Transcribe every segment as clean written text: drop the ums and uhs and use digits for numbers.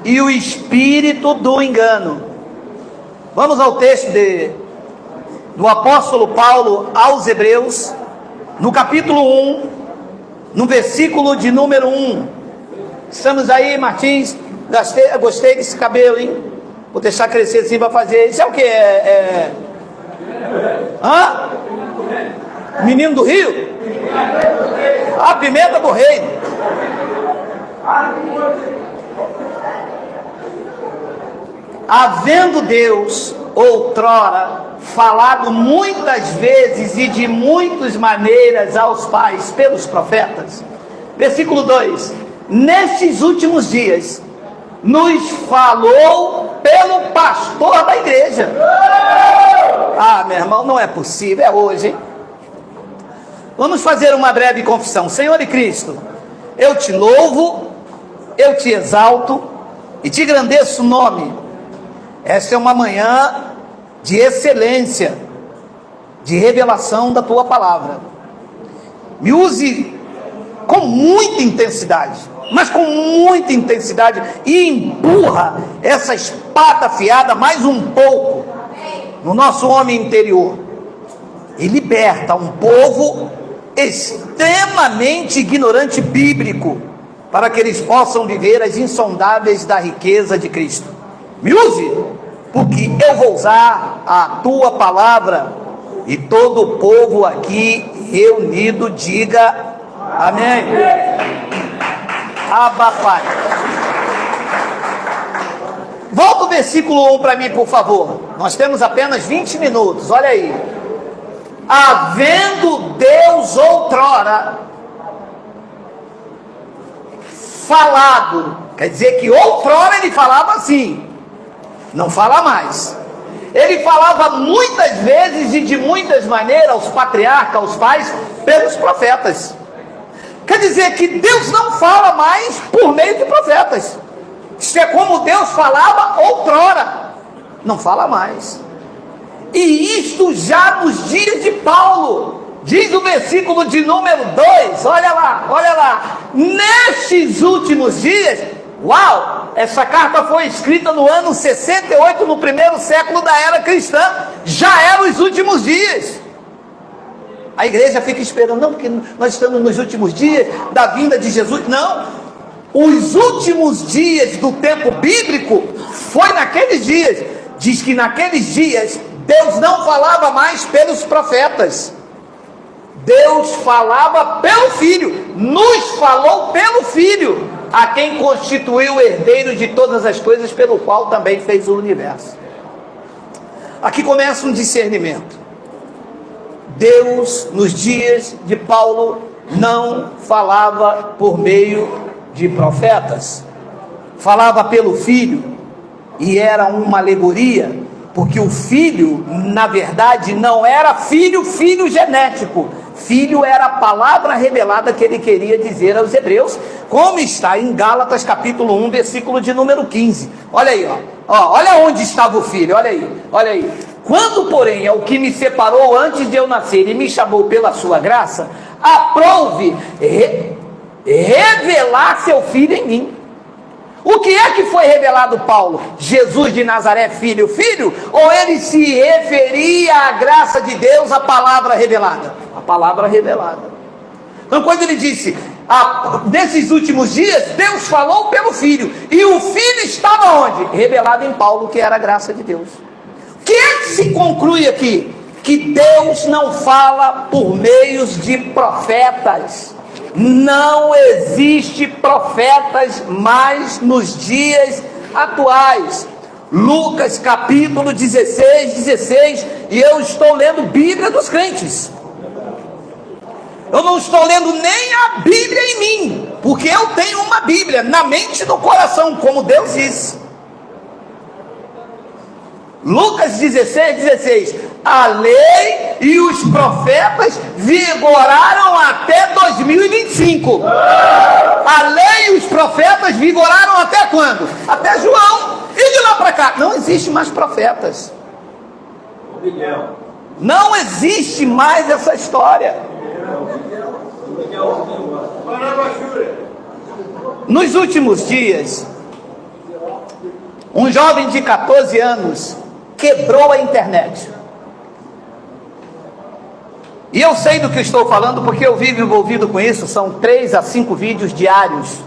e o espírito do engano. Vamos ao texto do apóstolo Paulo aos Hebreus, no capítulo 1, no versículo de número 1. Estamos aí, Martins? Gostei desse cabelo, hein? Vou deixar crescer assim para fazer. Isso é o que? Hã? Menino do Rio? A pimenta do reino. Havendo Deus outrora falado muitas vezes e de muitas maneiras aos pais pelos profetas, versículo 2: nestes últimos dias nos falou pelo pastor da igreja. Ah, meu irmão, não é possível, é hoje, hein? Vamos fazer uma breve confissão. Senhor e Cristo, eu te louvo, eu te exalto e te engrandeço o nome. Esta é uma manhã de excelência, de revelação da tua palavra. Me use com muita intensidade, mas com muita intensidade, e empurra essa espada afiada mais um pouco no nosso homem interior, e liberta um povo extremamente ignorante bíblico, para que eles possam viver as insondáveis da riqueza de Cristo. Me use, porque eu vou usar a tua palavra, e todo o povo aqui reunido diga amém. Abba, Pai. Volta o versículo 1 para mim, por favor. Nós temos apenas 20 minutos, olha aí. Havendo Deus outrora falado, quer dizer que outrora ele falava assim, não fala mais. Ele falava muitas vezes e de muitas maneiras aos patriarcas, aos pais, pelos profetas. Quer dizer que Deus não fala mais por meio de profetas. Isso é como Deus falava outrora, não fala mais. E isto já nos dias de Paulo, diz o versículo de número 2, olha lá, nestes últimos dias, uau, essa carta foi escrita no ano 68, no primeiro século da era cristã, já eram os últimos dias. A igreja fica esperando, não, porque nós estamos nos últimos dias da vinda de Jesus. Não, os últimos dias do tempo bíblico foi naqueles dias. Diz que naqueles dias Deus não falava mais pelos profetas, Deus falava pelo Filho, nos falou pelo Filho, a quem constituiu o herdeiro de todas as coisas, pelo qual também fez o universo. Aqui começa um discernimento. Deus, nos dias de Paulo, não falava por meio de profetas, falava pelo Filho, e era uma alegoria, porque o Filho, na verdade, não era filho genético. Filho era a palavra revelada que ele queria dizer aos hebreus, como está em Gálatas capítulo 1, versículo de número 15. Olha aí, olha onde estava o Filho, olha aí. Quando, porém, é o que me separou antes de eu nascer e me chamou pela sua graça, aprouve revelar seu Filho em mim. O que é que foi revelado, Paulo? Jesus de Nazaré, filho? Ou ele se referia à graça de Deus, à palavra revelada? A palavra revelada. Então, quando ele disse, nesses últimos dias, Deus falou pelo Filho, e o Filho estava onde? Revelado em Paulo, que era a graça de Deus. O que é que se conclui aqui? Que Deus não fala por meios de profetas. Não existe profetas mais nos dias atuais. Lucas capítulo 16, e eu estou lendo Bíblia dos crentes. Eu não estou lendo nem a Bíblia em mim, porque eu tenho uma Bíblia na mente e no coração, como Deus disse. Lucas 16, a lei e os profetas vigoraram até 2025. A lei e os profetas vigoraram até quando? Até João. E de lá para cá, não existe mais profetas. Não existe mais essa história. Nos últimos dias, um jovem de 14 anos quebrou a internet. E eu sei do que estou falando porque eu vivo envolvido com isso. São 3 a 5 vídeos diários.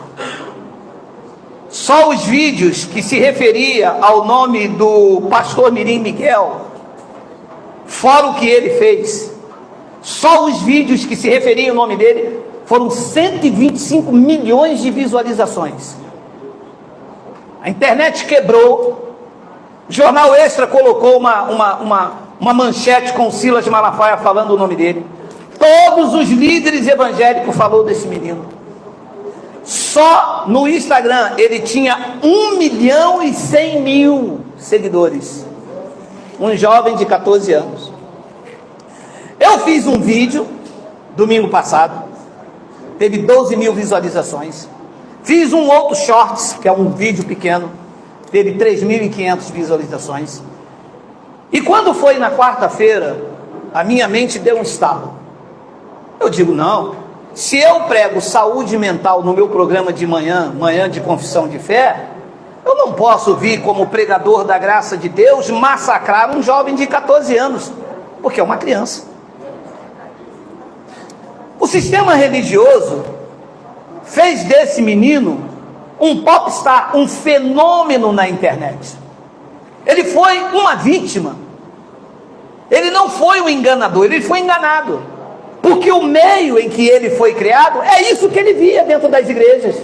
Só os vídeos que se referia ao nome do pastor Mirim Miguel, fora o que ele fez, só os vídeos que se referiam ao nome dele, foram 125 milhões de visualizações. A internet quebrou. O Jornal Extra colocou uma manchete com o Silas Malafaia falando o nome dele. Todos os líderes evangélicos falaram desse menino. Só no Instagram ele tinha 1.100.000 seguidores. Um jovem de 14 anos. Eu fiz um vídeo domingo passado, teve 12 mil visualizações. Fiz um outro shorts, que é um vídeo pequeno, teve 3.500 visualizações. E quando foi na quarta-feira, a minha mente deu um estalo. Eu digo, não, se eu prego saúde mental no meu programa de manhã de confissão de fé, eu não posso vir como pregador da graça de Deus massacrar um jovem de 14 anos, porque é uma criança. O sistema religioso fez desse menino um popstar, um fenômeno na internet. Ele foi uma vítima. Ele não foi um enganador, ele foi enganado. Porque o meio em que ele foi criado, é isso que ele via dentro das igrejas.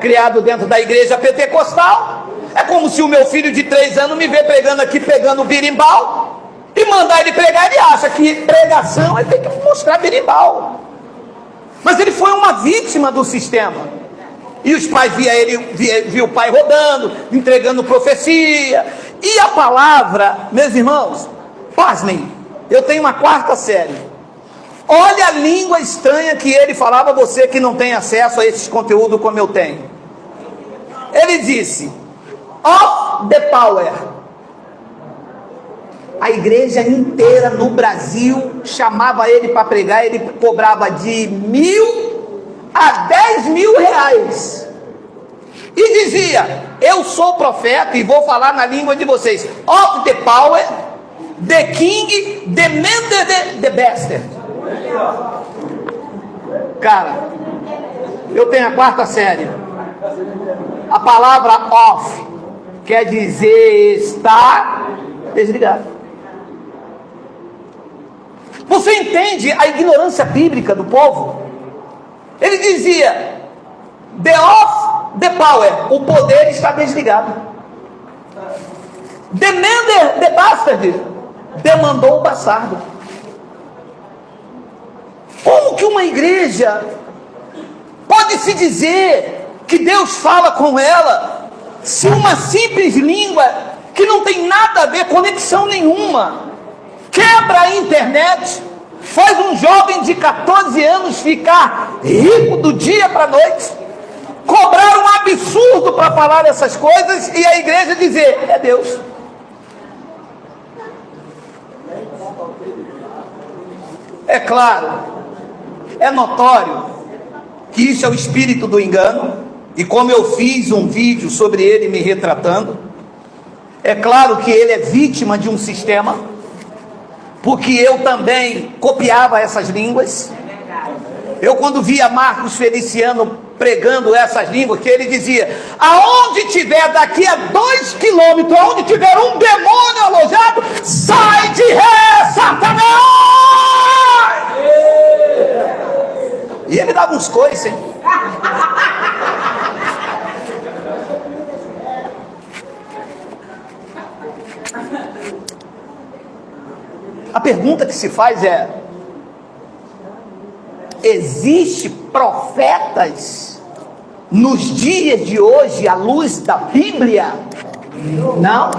Criado dentro da igreja pentecostal, é como se o meu filho de 3 anos me vê pregando aqui, pegando berimbau, e mandar ele pregar, ele acha que pregação ele tem que mostrar berimbau. Mas ele foi uma vítima do sistema. E os pais via o pai rodando, entregando profecia. E a palavra, meus irmãos, pasmem, eu tenho uma 4ª série. Olha a língua estranha que ele falava, você que não tem acesso a esses conteúdos como eu tenho. Ele disse, of the power. A igreja inteira no Brasil chamava ele para pregar, ele cobrava de 1.000 a 10.000 reais. E dizia, eu sou profeta e vou falar na língua de vocês. Of the power, the king, the man, the bastard. Cara, eu tenho a 4ª série. A palavra off quer dizer estar desligado. Você entende a ignorância bíblica do povo? Ele dizia, the off, the power, o poder está desligado. The man, the bastard, demandou o bastardo. Como que uma igreja pode se dizer que Deus fala com ela, se uma simples língua que não tem nada a ver, conexão nenhuma, quebra a internet, faz um jovem de 14 anos ficar rico do dia para a noite, cobrar um absurdo para falar essas coisas e a igreja dizer, é Deus. É claro, é notório que isso é o espírito do engano, e como eu fiz um vídeo sobre ele me retratando, é claro que ele é vítima de um sistema, porque eu também copiava essas línguas. Eu quando via Marcos Feliciano pregando essas línguas, que ele dizia, aonde tiver daqui a 2 quilômetros, aonde tiver um demônio alojado, sai de ré, Satanás! E ele dava uns coices, hein? A pergunta que se faz é, existe profetas nos dias de hoje à luz da Bíblia? Não.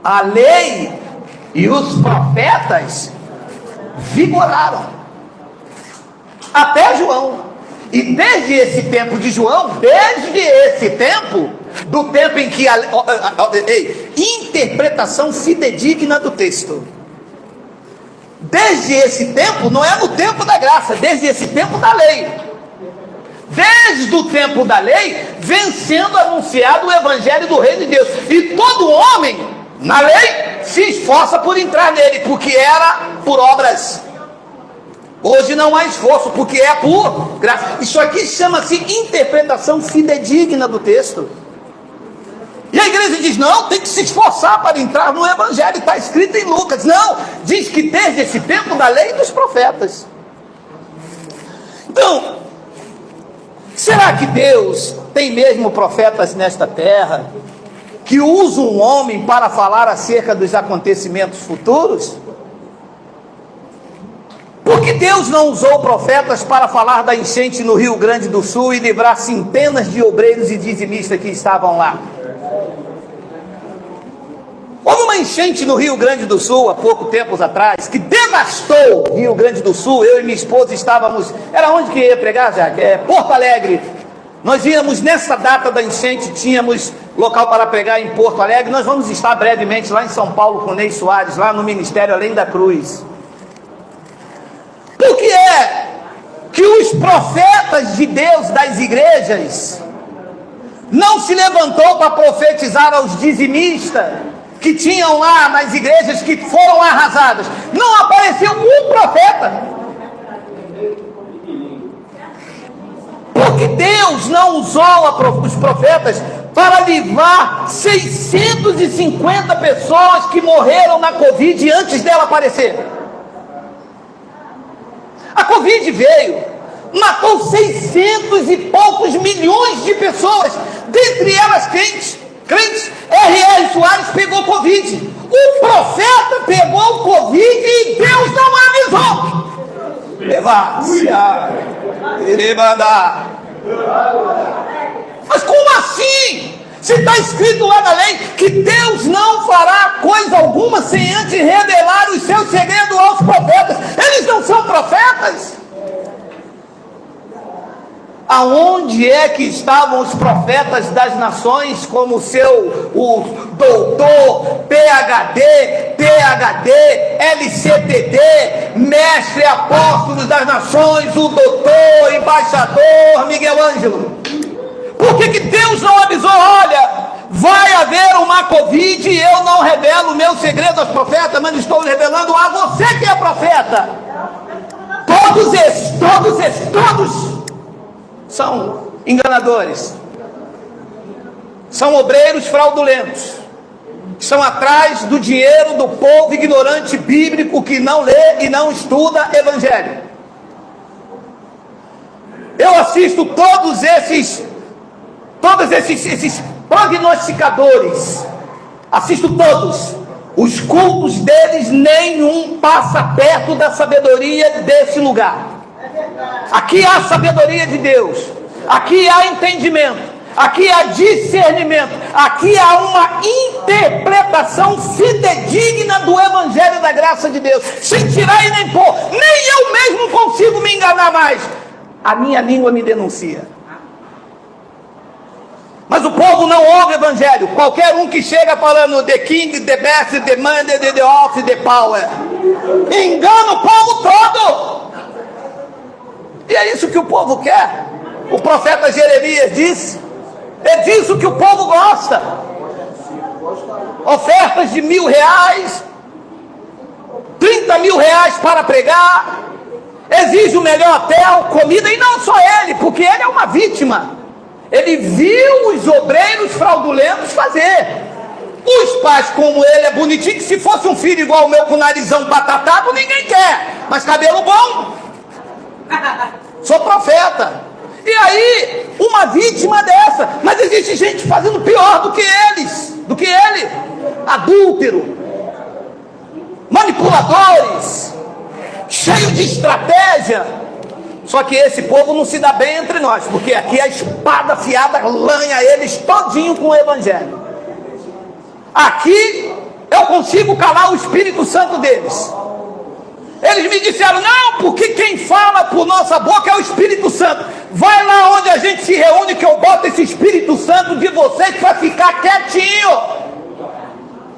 A lei e os profetas vigoraram até João. E desde esse tempo de João, desde esse tempo, do tempo em que interpretação fidedigna do texto, Desde esse tempo, não é no tempo da graça, desde esse tempo da lei. Desde o tempo da lei, vem sendo anunciado o evangelho do reino de Deus. E todo homem, na lei, se esforça por entrar nele, porque era por obras. Hoje não há esforço, porque é por graça. Isso aqui chama-se interpretação fidedigna do texto. E a igreja diz, não, tem que se esforçar para entrar no evangelho, está escrito em Lucas. Não, diz que desde esse tempo da lei e dos profetas. Então, será que Deus tem mesmo profetas nesta terra, que usam um homem para falar acerca dos acontecimentos futuros? Por que Deus não usou profetas para falar da enchente no Rio Grande do Sul e livrar centenas de obreiros e dizimistas que estavam lá? Houve uma enchente no Rio Grande do Sul, há pouco tempo atrás, que devastou o Rio Grande do Sul. Eu e minha esposa estávamos... Era onde que ia pregar, Jaque? Porto Alegre. Nós íamos, nessa data da enchente, tínhamos local para pregar em Porto Alegre. Nós vamos estar brevemente lá em São Paulo com o Ney Soares, lá no Ministério Além da Cruz. Por que é que os profetas de Deus das igrejas não se levantou para profetizar aos dizimistas que tinham lá nas igrejas que foram arrasadas? Não apareceu um profeta. Porque Deus não usou os profetas para livrar 650 pessoas que morreram na Covid antes dela aparecer. A Covid veio, matou 600 e poucos milhões de pessoas, dentre elas crentes. R.R. Soares pegou Covid. O profeta pegou o Covid e Deus não avisou. Mas como assim? Se está escrito lá na lei que Deus não fará coisa alguma sem antes revelar os seus segredos aos profetas. Eles não são profetas? Aonde é que estavam os profetas das nações, como o doutor, PhD, LCTD, mestre apóstolo das nações, o doutor, embaixador Miguel Ângelo? Por que Deus não avisou? Olha, vai haver uma Covid e eu não revelo o meu segredo aos profetas, mas estou revelando a você que é profeta. Todos são enganadores, são obreiros fraudulentos, estão atrás do dinheiro do povo ignorante bíblico que não lê e não estuda evangelho. Eu assisto todos esses prognosticadores, assisto todos. Os cultos deles, nenhum passa perto da sabedoria desse lugar. Aqui há sabedoria de Deus, aqui há entendimento, aqui há discernimento, aqui há uma interpretação fidedigna do evangelho da graça de Deus, sem tirar e nem pôr. Nem eu mesmo consigo me enganar mais. A minha língua me denuncia. Mas o povo não ouve o evangelho. Qualquer um que chega falando the king, the best, the money, the office, the power, engana o povo todo. E é isso que o povo quer. O profeta Jeremias disse, é disso que o povo gosta. Ofertas de R$1.000, 30 mil reais para pregar, exige o melhor hotel, comida, e não só ele, porque ele é uma vítima. Ele viu os obreiros fraudulentos fazer. Os pais, como ele é bonitinho, que se fosse um filho igual o meu com narizão batatado, ninguém quer, mas cabelo bom. Sou profeta. E aí, uma vítima dessa, mas existe gente fazendo pior do que ele, adúltero, manipuladores, cheio de estratégia. Só que esse povo não se dá bem entre nós, porque aqui a espada afiada lanha eles todinho com o evangelho. Aqui eu consigo calar o Espírito Santo deles. Eles me disseram, não, porque quem fala por nossa boca é o Espírito Santo. Vai lá onde a gente se reúne, que eu boto esse Espírito Santo de vocês para ficar quietinho.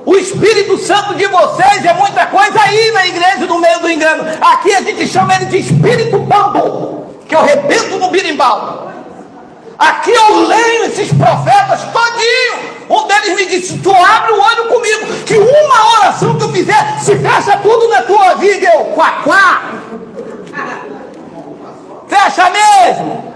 O Espírito Santo de vocês é muita coisa aí na igreja, no meio do engano. Aqui a gente chama ele de espírito bambu, que eu rebento no birimbau. Aqui eu leio esses profetas todinho. Um deles me disse: tu abre o olho comigo, que uma oração que eu fizer, se fecha tudo na tua vida. Eu, quá. Fecha mesmo.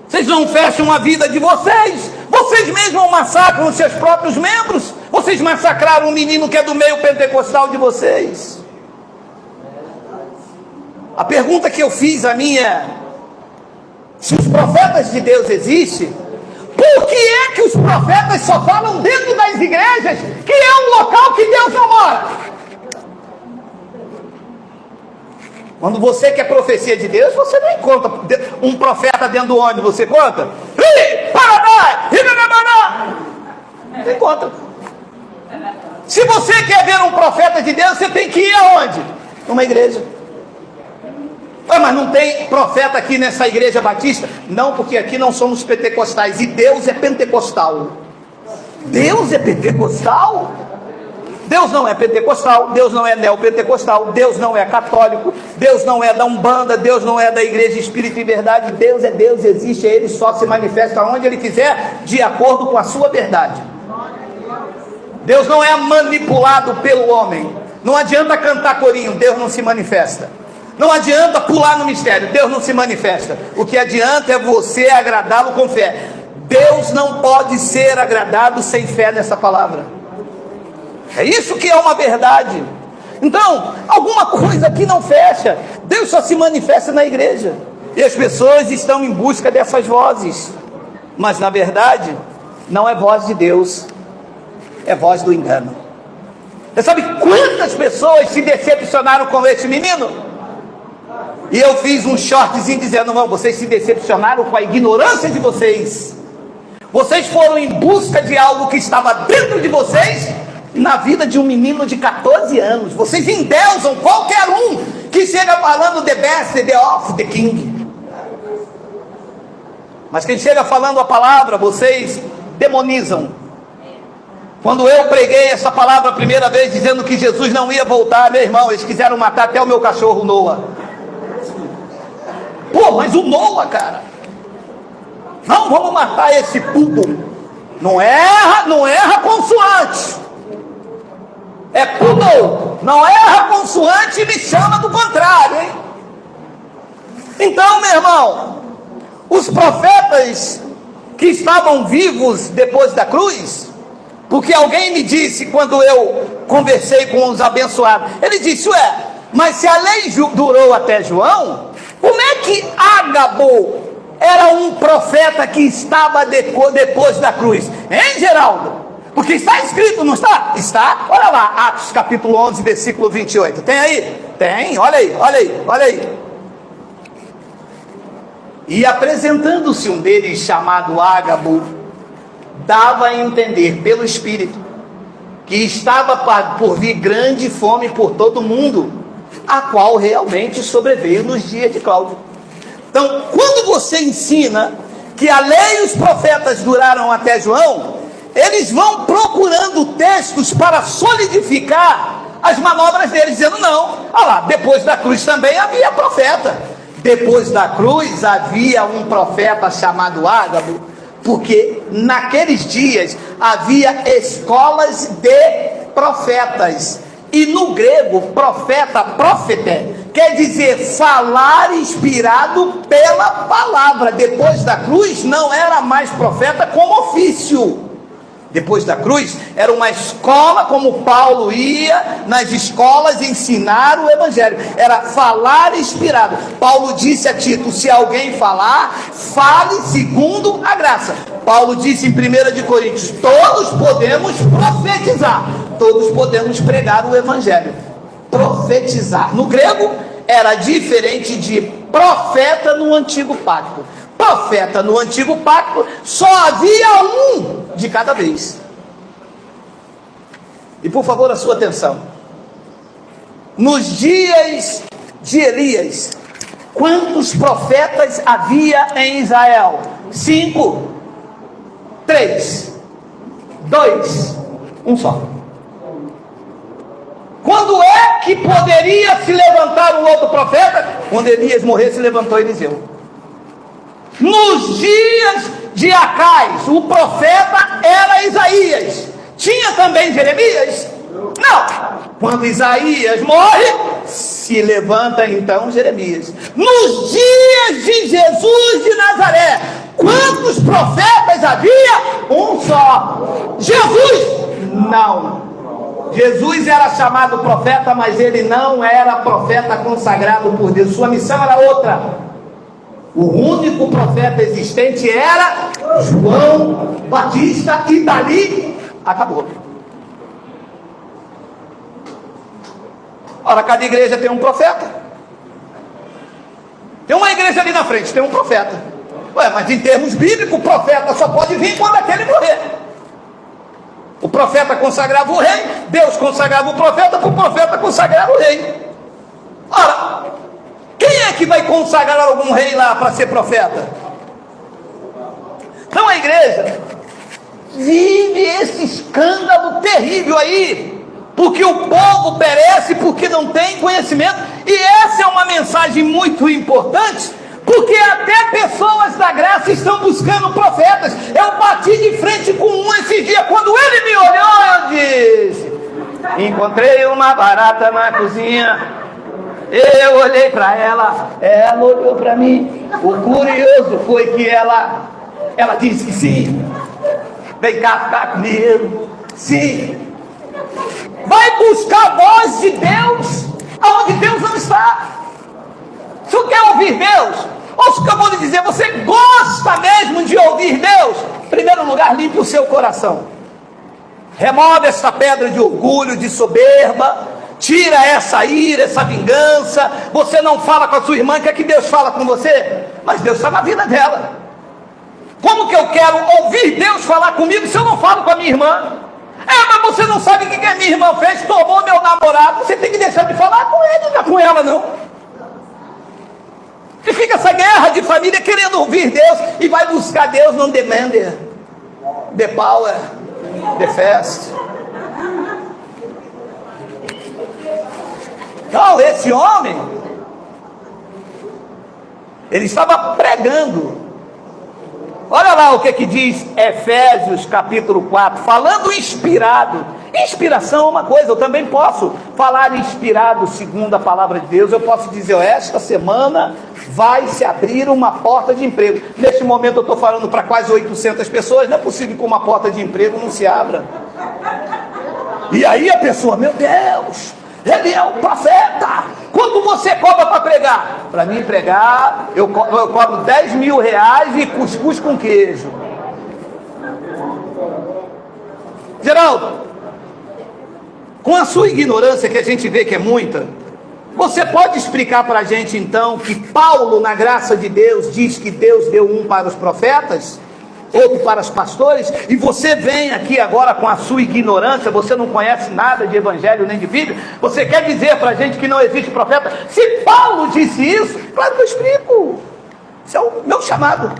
Vocês não fecham a vida de vocês. Vocês mesmos massacram os seus próprios membros. Vocês massacraram um menino que é do meio pentecostal de vocês. A pergunta que eu fiz a mim é: se os profetas de Deus existem, por que é que os profetas só falam dentro das igrejas, que é um local que Deus não mora? Quando você quer profecia de Deus, você não encontra um profeta dentro do ônibus, você conta? Você encontra. Se você quer ver um profeta de Deus, você tem que ir aonde? Numa igreja. Mas não tem profeta aqui nessa igreja batista? Não, porque aqui não somos pentecostais, e Deus é pentecostal. Deus é pentecostal? Deus não é pentecostal, Deus não é neopentecostal, Deus não é católico, Deus não é da Umbanda, Deus não é da Igreja Espírito e Verdade. Deus é Deus, existe, Ele só se manifesta onde Ele quiser, de acordo com a sua verdade. Deus não é manipulado pelo homem. Não adianta cantar corinho, Deus não se manifesta. Não adianta pular no mistério, Deus não se manifesta. O que adianta é você agradá-lo com fé. Deus não pode ser agradado sem fé nessa palavra. É isso que é uma verdade. Então, alguma coisa aqui não fecha. Deus só se manifesta na igreja. E as pessoas estão em busca dessas vozes. Mas na verdade, não é voz de Deus, é voz do engano. Você sabe quantas pessoas se decepcionaram com esse menino? E eu fiz um shortzinho dizendo: não, vocês se decepcionaram com a ignorância de vocês. Vocês foram em busca de algo que estava dentro de vocês, na vida de um menino de 14 anos. Vocês endeusam qualquer um que chega falando the best, the of, the king. Mas quem chega falando a palavra, vocês demonizam. Quando eu preguei essa palavra a primeira vez, dizendo que Jesus não ia voltar, meu irmão, eles quiseram matar até o meu cachorro Noah. Pô, mas o Noah, cara, não, vamos matar esse poodle. Não erra consoante. É poodle, não erra consoante e me chama do contrário, hein? Então, meu irmão, os profetas que estavam vivos depois da cruz, porque alguém me disse quando eu conversei com os abençoados, ele disse: ué, mas se a lei durou até João, como é que Ágabo era um profeta que estava depois da cruz? Hein, Geraldo? Porque está escrito, não está? Está, olha lá, Atos capítulo 11, versículo 28, tem aí? Tem, olha aí. E apresentando-se um deles, chamado Ágabo, dava a entender pelo Espírito que estava por vir grande fome por todo o mundo, a qual realmente sobreveio nos dias de Cláudio. Então, quando você ensina que a lei e os profetas duraram até João, eles vão procurando textos para solidificar as manobras deles, dizendo: não, olha lá, depois da cruz também havia profeta. Depois da cruz havia um profeta chamado Ágabo, porque naqueles dias havia escolas de profetas. E no grego, profeta, prófete, quer dizer falar inspirado pela palavra. Depois da cruz não era mais profeta como ofício. Depois da cruz, era uma escola, como Paulo ia nas escolas ensinar o evangelho, era falar inspirado. Paulo disse a Tito: se alguém falar, fale segundo a graça. Paulo disse em 1 de Coríntios: todos podemos profetizar, todos podemos pregar o evangelho. Profetizar, no grego, era diferente de profeta no antigo pacto. Profeta no antigo pacto só havia um de cada vez. E por favor, a sua atenção. Nos dias de Elias, quantos profetas havia em Israel? 5, 3, 2, um só. Quando é que poderia se levantar um outro profeta? Quando Elias morrer, se levantou Eliseu. Nos dias de Acais, o profeta era Isaías. Tinha também Jeremias? Não. Quando Isaías morre, se levanta então Jeremias. Nos dias de Jesus de Nazaré, quantos profetas havia? Um só. Jesus? Não. Jesus era chamado profeta, mas ele não era profeta consagrado por Deus. Sua missão era outra. O único profeta existente era João Batista, e dali acabou. Ora, cada igreja tem um profeta. Tem uma igreja ali na frente, tem um profeta. Ué, mas em termos bíblicos, o profeta só pode vir quando aquele morrer. O profeta consagrava o rei, Deus consagrava o profeta, para o profeta consagrar o rei. Ora, quem é que vai consagrar algum rei lá para ser profeta? Então a igreja vive esse escândalo terrível aí, porque o povo perece porque não tem conhecimento. E essa é uma mensagem muito importante, porque até pessoas da graça estão buscando profetas. Eu bati de frente com um esses dias, quando ele me olhou, eu disse: encontrei uma barata na cozinha. Eu olhei para ela, ela olhou para mim. O curioso foi que ela disse que sim. Vem cá ficar comigo. Sim. Vai buscar a voz de Deus aonde Deus não está. Se você quer ouvir Deus, ouça o que eu vou lhe dizer. Você gosta mesmo de ouvir Deus? Em primeiro lugar, limpe o seu coração. Remove essa pedra de orgulho, de soberba. Tira essa ira, essa vingança. Você não fala com a sua irmã, quer que Deus fala com você? Mas Deus está na vida dela. Como que eu quero ouvir Deus falar comigo se eu não falo com a minha irmã? Mas você não sabe o que a minha irmã fez, tomou meu namorado. Você tem que deixar de falar com ele, não é com ela não. E fica essa guerra de família querendo ouvir Deus, e vai buscar Deus no The Mender, The Power, The Fast. Então esse homem, ele estava pregando. Olha lá o que diz Efésios capítulo 4, falando inspirado. Inspiração é uma coisa, eu também posso falar inspirado segundo a palavra de Deus. Eu posso dizer: esta semana vai se abrir uma porta de emprego. Neste momento eu estou falando para quase 800 pessoas. Não é possível que uma porta de emprego não se abra. E aí a pessoa: meu Deus, ele é um profeta. Quanto você cobra para pregar? Para mim pregar, eu cobro 10 mil reais e cuscuz com queijo. Geraldo, com a sua ignorância, que a gente vê que é muita, você pode explicar para a gente então que Paulo, na graça de Deus, diz que Deus deu um para os profetas, outro para os pastores, e você vem aqui agora com a sua ignorância, você não conhece nada de evangelho nem de Bíblia, você quer dizer para a gente que não existe profeta? Se Paulo disse isso, claro que eu explico. Isso é o meu chamado,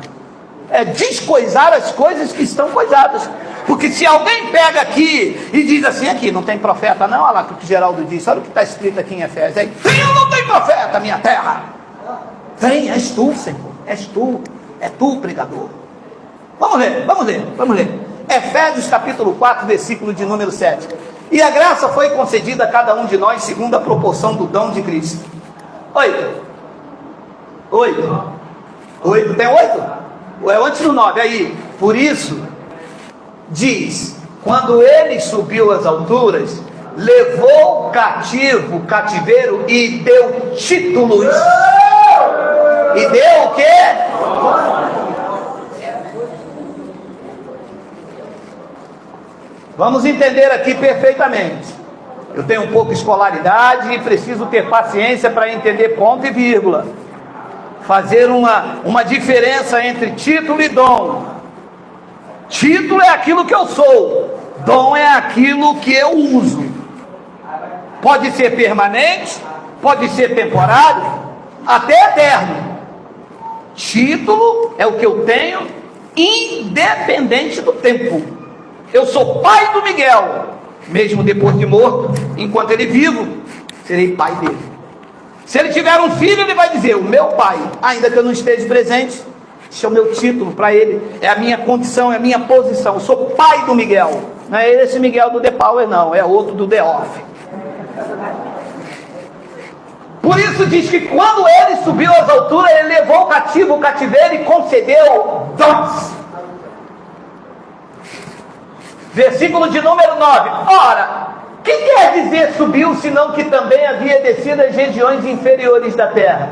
é descoisar as coisas que estão coisadas. Porque se alguém pega aqui e diz assim: aqui não tem profeta não, olha lá o que o Geraldo disse, olha o que está escrito aqui em Efésios aí: tem ou não tem profeta, minha terra? Tem, és tu, Senhor, és tu, é tu, pregador. Vamos ler. Efésios capítulo 4, versículo de número 7. E a graça foi concedida a cada um de nós segundo a proporção do dom de Cristo. 8. Tem 8? Ou é antes do 9? Aí, por isso, diz: quando ele subiu às alturas, levou cativo o cativeiro e deu títulos. E deu o quê? Vamos entender aqui perfeitamente. Eu tenho um pouco de escolaridade e preciso ter paciência para entender ponto e vírgula. Fazer uma diferença entre título e dom. Título é aquilo que eu sou, dom é aquilo que eu uso. Pode ser permanente, pode ser temporário, até eterno. Título é o que eu tenho, independente do tempo. Eu sou pai do Miguel, mesmo depois de morto, enquanto ele vivo, serei pai dele. Se ele tiver um filho, ele vai dizer, o meu pai, ainda que eu não esteja presente. Esse é o meu título para ele, é a minha condição, é a minha posição. Eu sou pai do Miguel. Não é esse Miguel do The Power, não, é outro do The Off. Por isso diz que quando ele subiu às alturas, ele levou o cativo, o cativeiro, e concedeu dons. Versículo de número 9. Ora, que quer dizer subiu, senão que também havia descido às regiões inferiores da terra?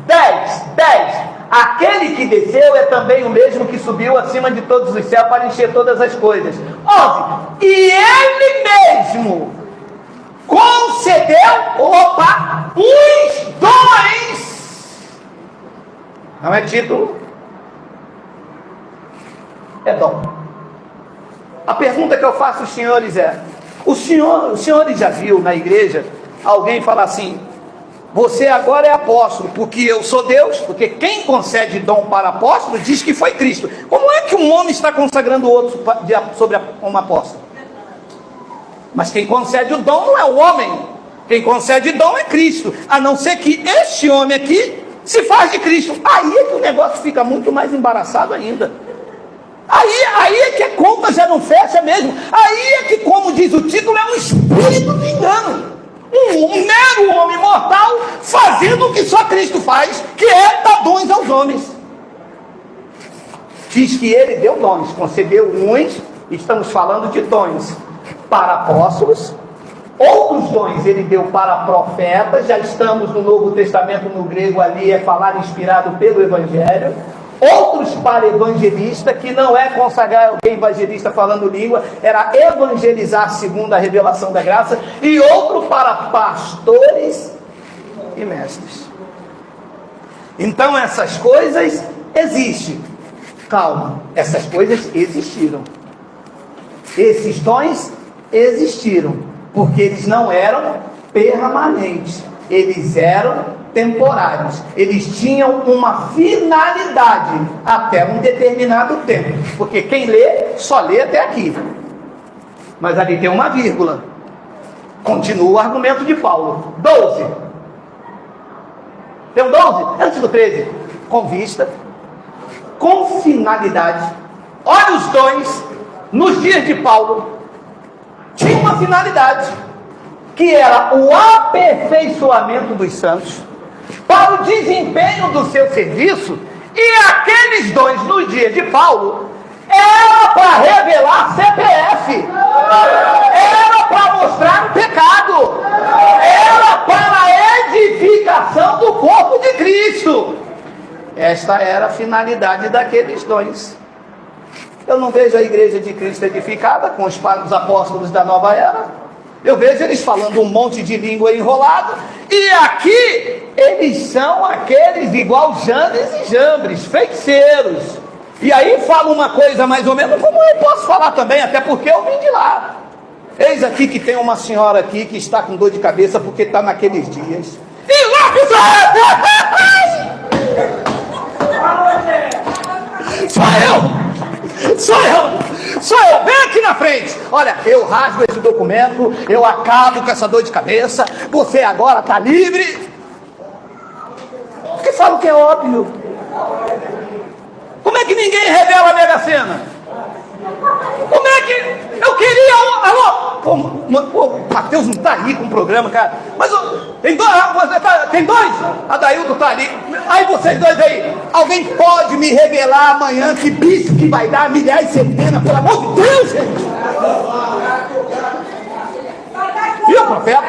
10. Aquele que desceu é também o mesmo que subiu acima de todos os céus para encher todas as coisas. 11. E ele mesmo concedeu, os dons. Não é título, é dom. A pergunta que eu faço aos senhores é: os senhores já viu na igreja alguém falar assim, você agora é apóstolo, porque eu sou Deus? Porque quem concede dom para apóstolo diz que foi Cristo. Como é que um homem está consagrando o outro sobre um apóstolo? Mas quem concede o dom não é o homem. Quem concede dom é Cristo. A não ser que este homem aqui se faz de Cristo. Aí é que o negócio fica muito mais embaraçado ainda. Aí é que a conta já não fecha mesmo. Aí é que, como diz o título, é um espírito de engano. Um mero homem mortal fazendo o que só Cristo faz, que é dar dons aos homens. Diz que ele deu dons, concedeu uns, estamos falando de dons para apóstolos, outros dons ele deu para profetas, já estamos no Novo Testamento, no grego ali é falar inspirado pelo Evangelho, outros para evangelista, que não é consagrar o evangelista falando língua, era evangelizar segundo a revelação da graça, e outro para pastores e mestres. Então essas coisas existem. Calma, essas coisas existiram. Esses dons existiram, porque eles não eram permanentes, eles eram temporários, eles tinham uma finalidade até um determinado tempo, porque quem lê, só lê até aqui, mas ali tem uma vírgula, continua o argumento de Paulo. 12, tem um 12, antes do 13, com vista, com finalidade. Olha os dons, nos dias de Paulo, tinha uma finalidade, que era o aperfeiçoamento dos santos, para o desempenho do seu serviço, e aqueles dons nos dias de Paulo, era para revelar CPF, era para mostrar o pecado, era para a edificação do corpo de Cristo. Esta era a finalidade daqueles dons. Eu não vejo a igreja de Cristo edificada com os apóstolos da nova era. Eu vejo eles falando um monte de língua enrolada, e aqui eles são aqueles igual Janes e Jambres, feiticeiros. E aí fala uma coisa mais ou menos como eu posso falar também, até porque eu vim de lá. Eis aqui que tem uma senhora aqui que está com dor de cabeça porque está naqueles dias. E lá, Sou eu, vem aqui na frente. Olha, eu rasgo esse documento, eu acabo com essa dor de cabeça, você agora está livre. Porque falam que é óbvio. Como é que ninguém revela a Mega Sena? Como é que... Eu queria... O Mateus não está aí com o programa, cara. Mas tem dois? A Daildo está ali. Aí vocês dois aí. Alguém pode me revelar amanhã que bicho que vai dar milhares e centenas? Pelo amor de Deus, gente. E o profeta?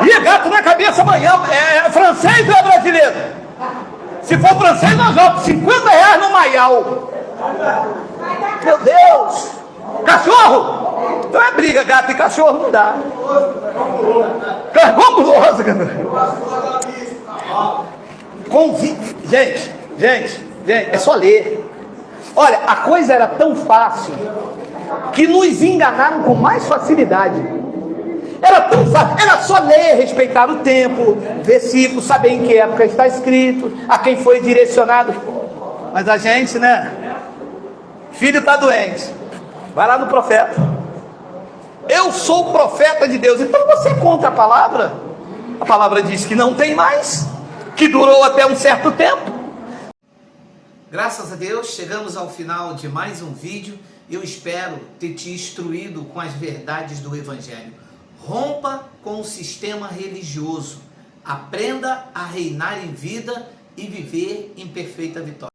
E gato na cabeça amanhã. É francês ou é brasileiro? Se for francês, nós vamos R$50 no Maial. Meu Deus! Cachorro! Então é briga, gato e cachorro não dá. Cargomulosa, gente, é só ler. Olha, a coisa era tão fácil que nos enganaram com mais facilidade. Era tão fácil, era só ler, respeitar o tempo, versículo, saber em que época está escrito, a quem foi direcionado. Mas a gente, né? Filho está doente, vai lá no profeta. eu sou o profeta de Deus. Então você é contra a palavra? A palavra diz que não tem mais, que durou até um certo tempo. Graças a Deus, chegamos ao final de mais um vídeo. Eu espero ter te instruído com as verdades do Evangelho. Rompa com o sistema religioso. Aprenda a reinar em vida e viver em perfeita vitória.